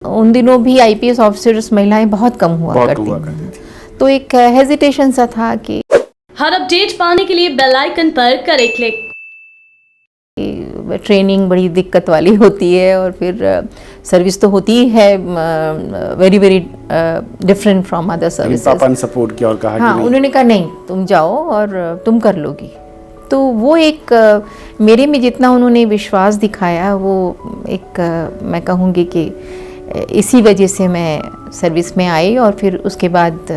उन दिनों भी आईपीएस ऑफिसर्स महिलाएं बहुत कम हुआ करती थी, तो एक हेजिटेशन सा था कि हर अपडेट पाने के लिए बेल आइकन पर करें क्लिक। ट्रेनिंग बड़ी दिक्कत वाली होती है और फिर सर्विस तो होती है very very different from other services. पापा ने सपोर्ट किया और कहा हाँ, कि नहीं। उन्होंने कहा नहीं तुम जाओ और तुम कर लोगी। तो वो एक मेरे में जितना उन्होंने विश्वास दिखाया वो एक मैं कहूँगी कि इसी वजह से मैं सर्विस में आई और फिर उसके बाद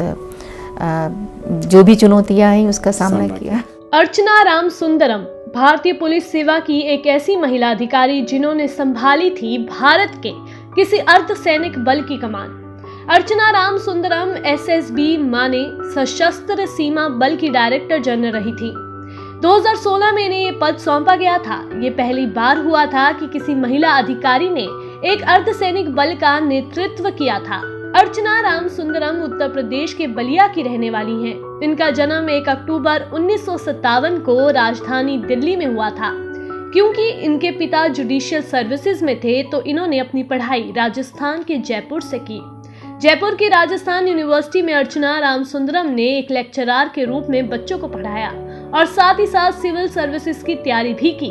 जो भी चुनौतियाँ आई उसका सामना किया। अर्चना राम सुंदरम भारतीय पुलिस सेवा की एक ऐसी महिला अधिकारी जिन्होंने संभाली थी भारत के किसी अर्धसैनिक बल की कमान। अर्चना राम सुंदरम एसएसबी माने सशस्त्र सीमा बल की डायरेक्टर जनरल रही थी। 2016 में इन्हें ये पद सौंपा गया था। ये पहली बार हुआ था कि किसी महिला अधिकारी ने एक अर्धसैनिक बल का नेतृत्व किया था। अर्चना राम सुंदरम उत्तर प्रदेश के बलिया की रहने वाली हैं। इनका जन्म 1 अक्टूबर 1957 को राजधानी दिल्ली में हुआ था। क्योंकि इनके पिता जुडिशियल सर्विसेज में थे तो इन्होंने अपनी पढ़ाई राजस्थान के जयपुर से की। जयपुर की राजस्थान यूनिवर्सिटी में अर्चना राम सुंदरम ने एक लेक्चरर के रूप में बच्चों को पढ़ाया और साथ ही साथ सिविल सर्विसेज की तैयारी भी की।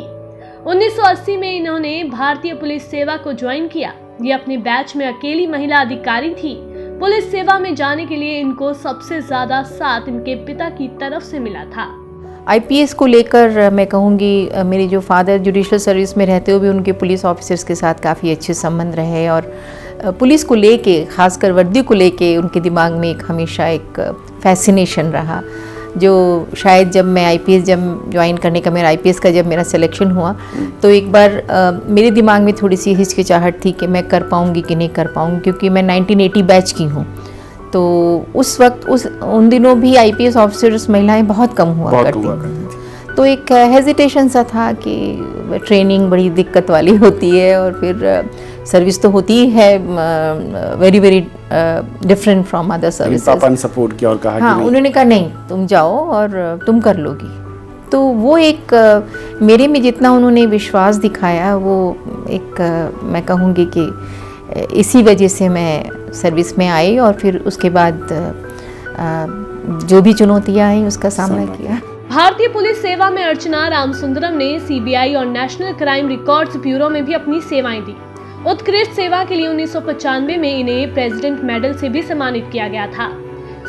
1980 में इन्होंने भारतीय पुलिस सेवा को ज्वाइन किया। ये अपने बैच में अकेली महिला अधिकारी थी। पुलिस सेवा में जाने के लिए इनको सबसे ज्यादा साथ इनके पिता की तरफ से मिला था। आईपीएस को लेकर मैं कहूँगी मेरे जो फादर जुडिशियल सर्विस में रहते हुए भी उनके पुलिस ऑफिसर्स के साथ काफ़ी अच्छे संबंध रहे और पुलिस को लेके खासकर वर्दी को लेके उनके दिमाग में एक हमेशा एक फैसिनेशन रहा, जो शायद जब मैं आईपीएस जब ज्वाइन करने का आईपीएस का जब मेरा सिलेक्शन हुआ तो एक बार मेरे दिमाग में थोड़ी सी हिचकिचाहट थी कि मैं कर पाऊँगी कि नहीं कर पाऊँगी, क्योंकि मैं 1980 बैच की हूँ। तो उस वक्त उन दिनों भी आईपीएस ऑफिसर्स महिलाएं बहुत कम हुआ करती थी, तो एक हेजिटेशन सा था कि ट्रेनिंग बड़ी दिक्कत वाली होती है और फिर सर्विस तो होती है very very different from other services. पापा ने सपोर्ट किया और कहा हाँ, कि नहीं। उन्होंने कहा नहीं तुम जाओ और तुम कर लोगी। तो वो एक मेरे में जितना उन्होंने विश्वास दिखाया वो एक मैं कहूँगी कि इसी वजह से मैं सर्विस में आई और फिर उसके बाद जो भी चुनौतियाँ आई उसका सामना किया। भारतीय पुलिस सेवा में अर्चना राम सुंदरम ने सीबीआई और नेशनल क्राइम रिकॉर्ड्स ब्यूरो में भी अपनी सेवाएं दी। उत्कृष्ट सेवा के लिए 1995 में इन्हें प्रेसिडेंट मेडल से भी सम्मानित किया गया था।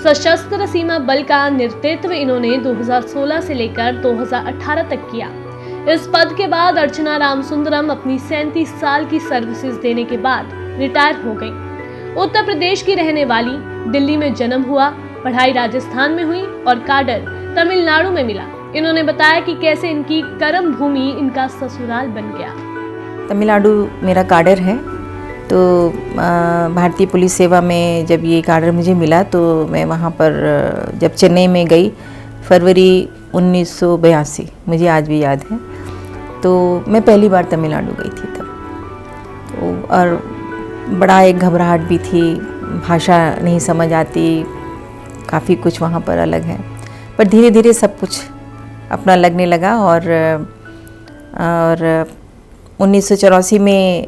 सशस्त्र सीमा बल का नेतृत्व इन्होंने 2016 से लेकर 2018 तक किया। इस पद के बाद अर्चना राम सुंदरम अपनी 37 साल की सर्विसेज देने के बाद रिटायर हो गयी। उत्तर प्रदेश की रहने वाली, दिल्ली में जन्म हुआ, पढ़ाई राजस्थान में हुई और काडर तमिलनाडु में मिला। इन्होंने बताया कि कैसे इनकी कर्म भूमि इनका ससुराल बन गया। तमिलनाडु मेरा काडर है, तो भारतीय पुलिस सेवा में जब ये काडर मुझे मिला तो मैं वहाँ पर जब चेन्नई में गई फरवरी 1982, मुझे आज भी याद है। तो मैं पहली बार तमिलनाडु गई थी तब, तो और बड़ा एक घबराहट भी थी, भाषा नहीं समझ आती, काफ़ी कुछ वहाँ पर अलग है, पर धीरे धीरे सब कुछ अपना लगने लगा। और 1984 में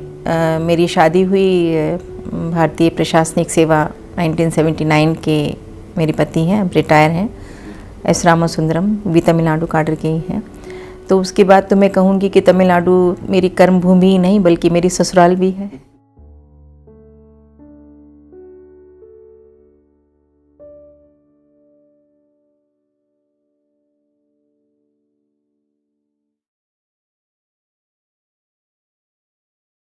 मेरी शादी हुई भारतीय प्रशासनिक सेवा 1979 के मेरे पति हैं, अब रिटायर हैं, एस रामा सुंदरम, भी तमिलनाडु काडर के ही हैं। तो उसके बाद तो मैं कहूँगी कि तमिलनाडु मेरी कर्मभूमि ही नहीं बल्कि मेरी ससुराल भी है।